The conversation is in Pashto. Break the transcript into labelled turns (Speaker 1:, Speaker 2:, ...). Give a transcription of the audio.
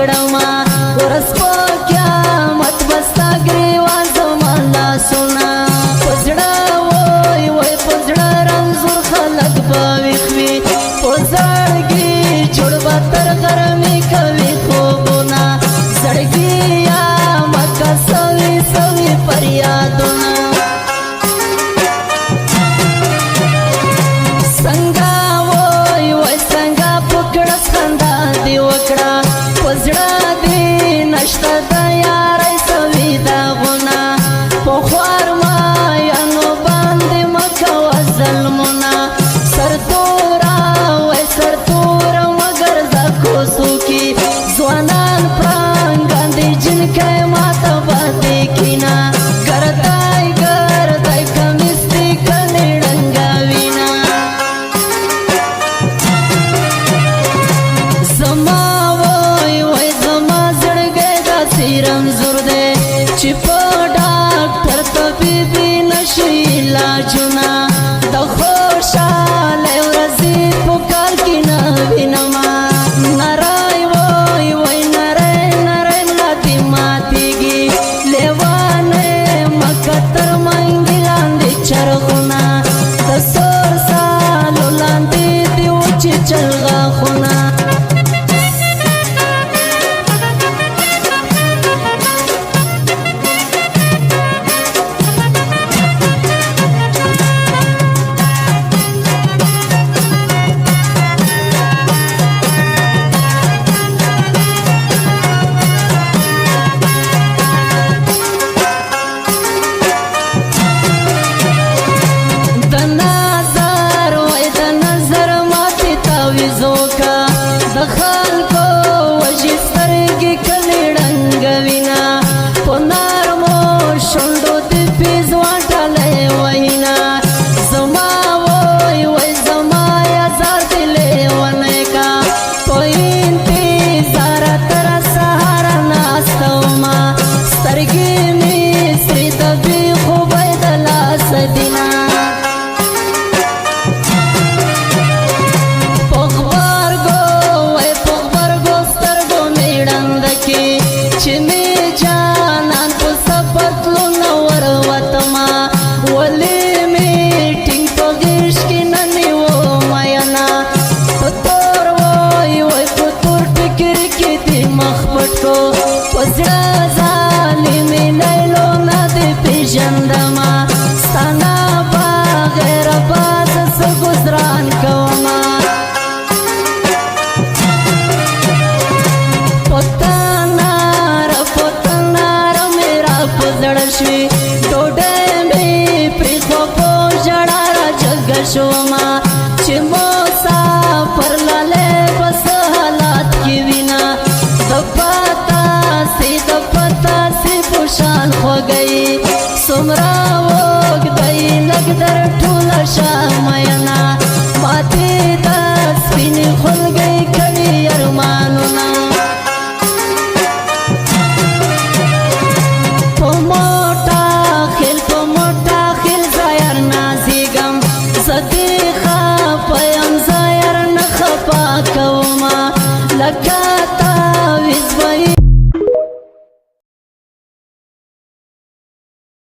Speaker 1: میړما ورس په قیامت بستا ګریوان زمالا سونا پزړه وای وای پزړه رنزور خلک باوي پزړګي جوړ بتر ګرمي کوي خوبونه زړګي یا مکه سوي سوي فریادونه څنګه وای وای څنګه پکړه خندا دی وکړه پزړه دی نشته د یاري سوي دا غونه په خوار ما یانو باندې مکه ظلمونه سرتورا وای سرتورا مگر زکو سوکی ځوانان پرنګان دي جنکه ماته باندې کینا ګرځای ګرځای کمستی کني ډنګاوینا زما وای وای زما زړګی دا سیرم زور دی چې په ډاکټر طبيبي نشي علاجونه د خوشاله ورځې په کال کې نه وینما نارای وای وای نارای نارای ملاتي ماتيږي لیوانه مکه تر منګي لاندې چرخونه د سور سالو لاندې دی و چې چلغا خونه د خلکو وجې سترګې کلي ړنګوینا په نرمو شونډو د پیز واټلی وینا زما وای وای زما یا زار د لیونی کا په انتظار تر سهاره ناسته ومه سترګې مې سرې د بې خوبۍ د لاسه دینه چې می جانان په سپتلو نور وتما ولې می ټینګ په غیش کې ننی و مینا په تور وای وای په تور فکر کې دې مخ پټ کو پزړه ظالمې لیلو نه دې پیژندما ستانا بغیر باز څه گزاران کوما شوی ډوډۍ مې پرې خو په ژړا را جګه شوما چې مسافر لالی بس حالات کې وینا د پتا سي خوشحال خوږی څومره اوږدی لږ در ټوله شه مینا ماتې د سپینې خولګۍ کړي ارمانونه لکه